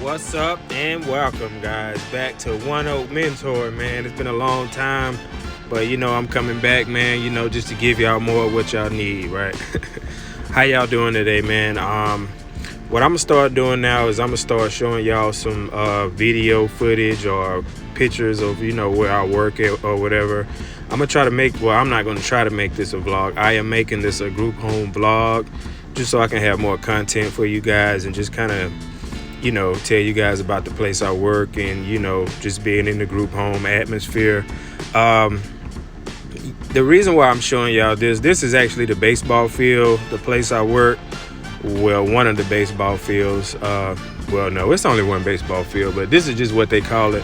What's up and welcome, guys, back to One Oak Mentor, man. It's been a long time, but I'm coming back, man, just to give y'all more of what y'all need, right? How y'all doing today, man? What I'm gonna start doing now is I'm gonna start showing y'all some video footage or pictures of where I work at or whatever. I'm gonna try to make, well, I'm not gonna try to make this a vlog. I am making this a group home vlog just so I can have more content for you guys and just kind of tell you guys about the place I work and, just being in the group home atmosphere. Um, the reason why I'm showing y'all this is actually the baseball field, the place I work. Well, one of the baseball fields. Well, no, it's only one baseball field, but this is just what they call it.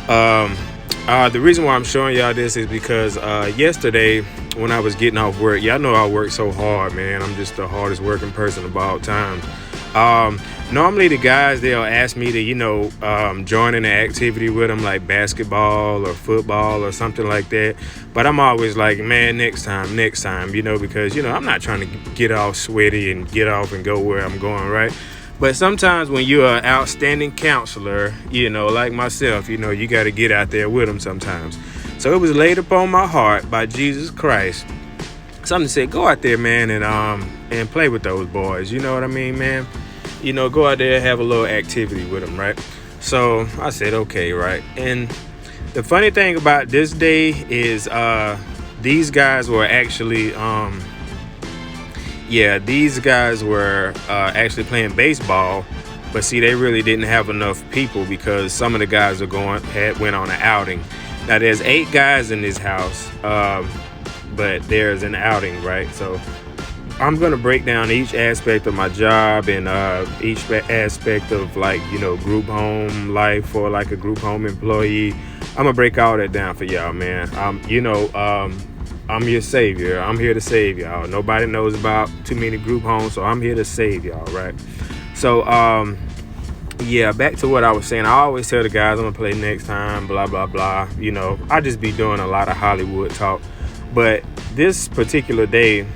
The reason why I'm showing y'all this is because yesterday when I was getting off work, y'all know I work so hard, man. I'm just the hardest working person of all time. Normally the guys, they'll ask me to, join in an activity with them like basketball or football or something like that. But I'm always like, man, next time, because, I'm not trying to get all sweaty and get off and go where I'm going, right? But sometimes when you're an outstanding counselor, like myself, you got to get out there with them sometimes. So it was laid upon my heart by Jesus Christ. Something said, go out there, man, and play with those boys. You know what I mean, man? Go out there and have a little activity with them, right? So I said, okay, right? And the funny thing about this day is these guys were actually, actually playing baseball. But see, they really didn't have enough people because some of the guys went on an outing. Now, there's 8 guys in this house, but there's an outing, right? So I'm going to break down each aspect of my job and each aspect of group home life for like a group home employee. I'm going to break all that down for y'all, man. I'm your savior. I'm here to save y'all. Nobody knows about too many group homes, so I'm here to save y'all, right? So, back to what I was saying. I always tell the guys I'm going to play next time, blah, blah, blah. I just be doing a lot of Hollywood talk. But this particular day,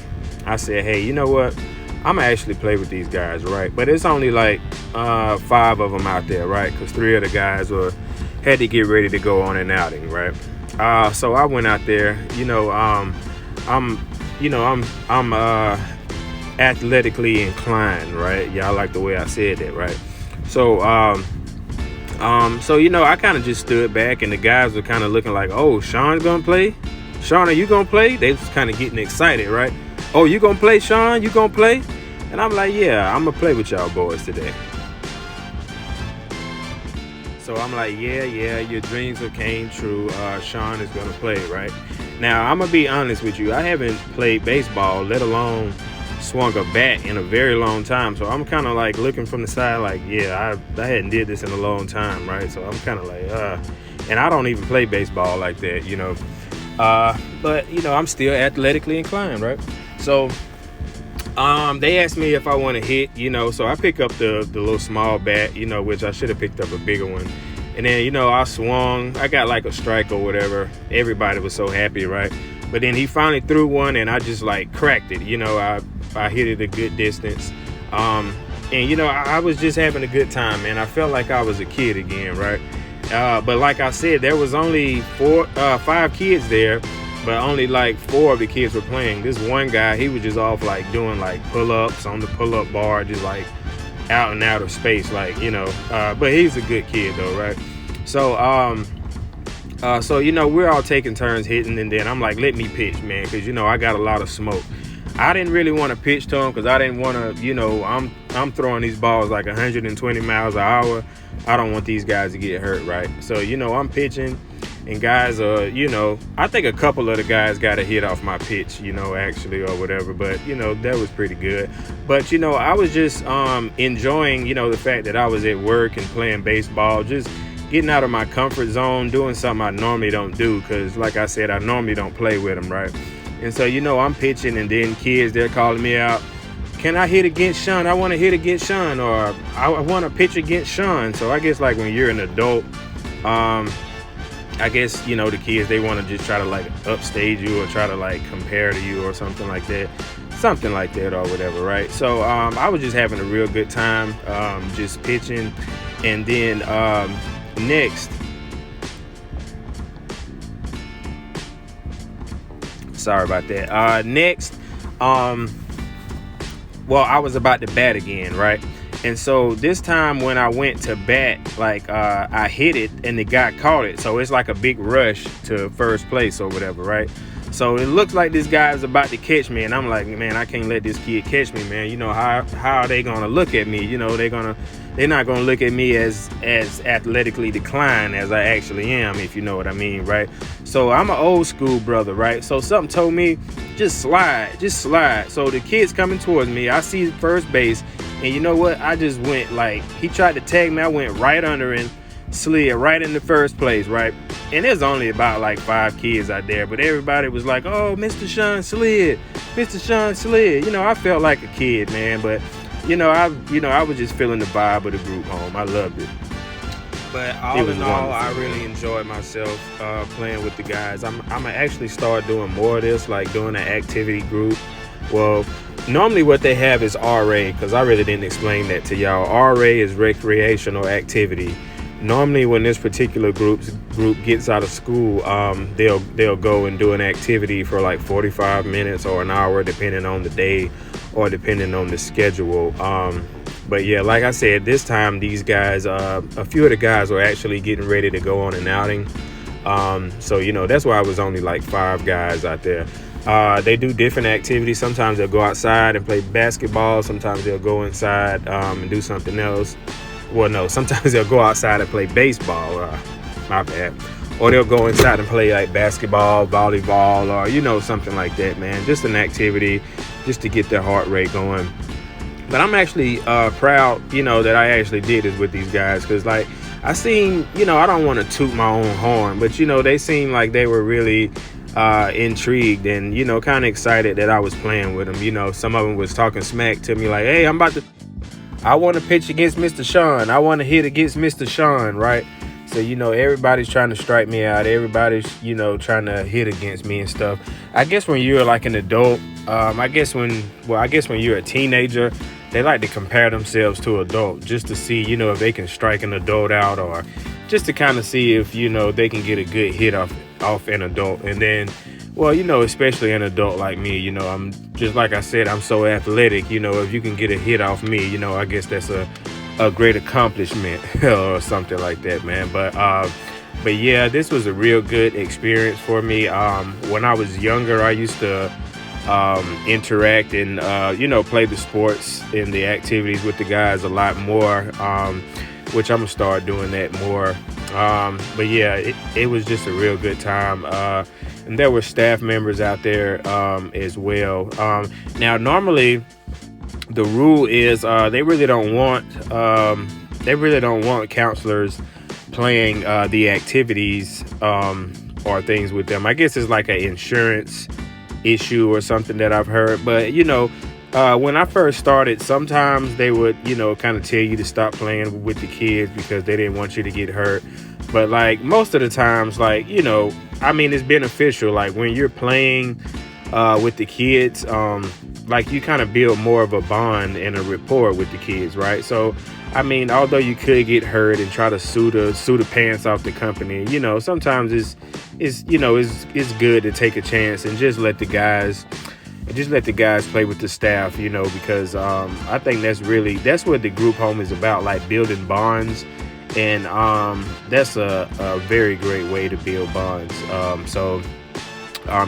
I said, hey, you know what? I'm going to actually play with these guys, right? But it's only like 5 of them out there, right? Because 3 of the guys had to get ready to go on an outing, right? So I went out there. I'm athletically inclined, right? Y'all like the way I said that, right? So, I kind of just stood back, and the guys were kind of looking like, oh, Sean's gonna play? Sean, are you gonna play? They was kind of getting excited, right? Oh, you gonna play, Sean? You gonna play? And I'm like, yeah, I'm gonna play with y'all boys today. So I'm like, yeah, your dreams have came true. Sean is gonna play, right? Now, I'm gonna be honest with you. I haven't played baseball, let alone swung a bat in a very long time. So I'm kind of like looking from the side like, yeah, I hadn't did this in a long time, right? So I'm kind of like, and I don't even play baseball like that, but I'm still athletically inclined, right? So they asked me if I want to hit, so I pick up the little small bat, which I should have picked up a bigger one. And then, I swung, I got like a strike or whatever. Everybody was so happy, right? But then he finally threw one and I just like cracked it, I hit it a good distance. And I was just having a good time, man. I felt like I was a kid again, right? But like I said, there was only 5 kids there, but only like 4 of the kids were playing. This one guy, he was just off like doing like pull-ups on the pull-up bar, just like out and out of space, like, but he's a good kid though, right? So we're all taking turns hitting, and then I'm like, let me pitch, man, because I got a lot of smoke. I didn't really want to pitch to him because I didn't want to, I'm throwing these balls like 120 miles an hour. I don't want these guys to get hurt, right? So, I'm pitching, and guys I think a couple of the guys got a hit off my pitch, actually, or whatever, but that was pretty good. But I was just enjoying the fact that I was at work and playing baseball, just getting out of my comfort zone, doing something I normally don't do, because like I said, I normally don't play with them, right? And so I'm pitching, and then kids, they're calling me out, can I hit against Sean? I want to hit against Sean, or I want to pitch against Sean. So I guess like when you're an adult, I guess, the kids, they want to just try to like upstage you or try to like compare to you or something like that. Something like that or whatever, right? So I was just having a real good time, just pitching. And then next, sorry about that. Next, well, I was about to bat again, right? And so this time when I went to bat, like I hit it and the guy caught it. So it's like a big rush to first place or whatever, right? So it looks like this guy is about to catch me, and I'm like, man, I can't let this kid catch me, man. You know, how are they gonna look at me? You know, they're not gonna look at me as athletically declined as I actually am, if you know what I mean, right? So I'm an old school brother, right? So something told me, just slide. So the kid's coming towards me. I see first base, and you know what? I just went like, he tried to tag me. I went right under him, slid right in the first place, right? And there's only about like 5 kids out there, but everybody was like, oh, Mr. Sean slid. You know, I felt like a kid, man, but I was just feeling the vibe of the group home. I loved it. But all in all, I really enjoyed myself playing with the guys. I'm gonna actually start doing more of this, like doing an activity group. Well, normally what they have is RA, because I really didn't explain that to y'all. RA is recreational activity. Normally when this particular group gets out of school, they'll go and do an activity for like 45 minutes or an hour, depending on the day or depending on the schedule. But yeah, like I said, this time these guys, a few of the guys were actually getting ready to go on an outing. So, you know, that's why I was only like 5 guys out there. They do different activities. Sometimes they'll go outside and play basketball. Sometimes they'll go inside and do something else. Well, no, sometimes they'll go outside and play baseball. My bad. Or they'll go inside and play like basketball, volleyball, or, you know, something like that, man. Just an activity just to get their heart rate going. But I'm actually proud, you know, that I actually did this with these guys, because, like, I seen, you know, I don't want to toot my own horn, but, you know, they seemed like they were really intrigued and, you know, kind of excited that I was playing with them. You know, some of them was talking smack to me like, hey, I want to pitch against Mr. Sean. I want to hit against Mr. Sean, right? So, you know, everybody's trying to strike me out. Everybody's, you know, trying to hit against me and stuff. I guess when you're like an adult, I guess when you're a teenager, they like to compare themselves to adult just to see, you know, if they can strike an adult out, or just to kind of see if, you know, they can get a good hit off an adult. And then, well, you know, especially an adult like me, you know, I'm just, like I said, I'm so athletic, you know, if you can get a hit off me, you know, I guess that's a great accomplishment or something like that, man. But yeah, this was a real good experience for me. When I was younger, I used to interact and, you know, play the sports and the activities with the guys a lot more, which I'm gonna start doing that more. But yeah, it was just a real good time. And there were staff members out there as well. Now, normally the rule is they really don't want counselors playing the activities or things with them. I guess it's like an insurance issue or something that I've heard. But, you know, when I first started, sometimes they would, you know, kind of tell you to stop playing with the kids because they didn't want you to get hurt. But, like, most of the times, like, you know, I mean, it's beneficial. Like, when you're playing with the kids, like, you kind of build more of a bond and a rapport with the kids, right? So, I mean, although you could get hurt and try to sue the pants off the company, you know, sometimes it's good to take a chance and just let the guys play with the staff, you know, because I think that's what the group home is about, like building bonds. And that's a very great way to build bonds.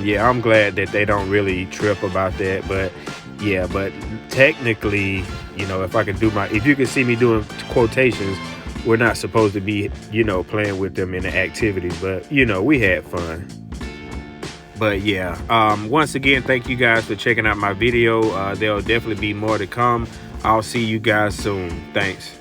Yeah, I'm glad that they don't really trip about that. But yeah, but technically, you know, if you can see me doing quotations, we're not supposed to be, you know, playing with them in the activities. But, you know, we had fun. But yeah, once again, thank you guys for checking out my video. There'll definitely be more to come. I'll see you guys soon. Thanks.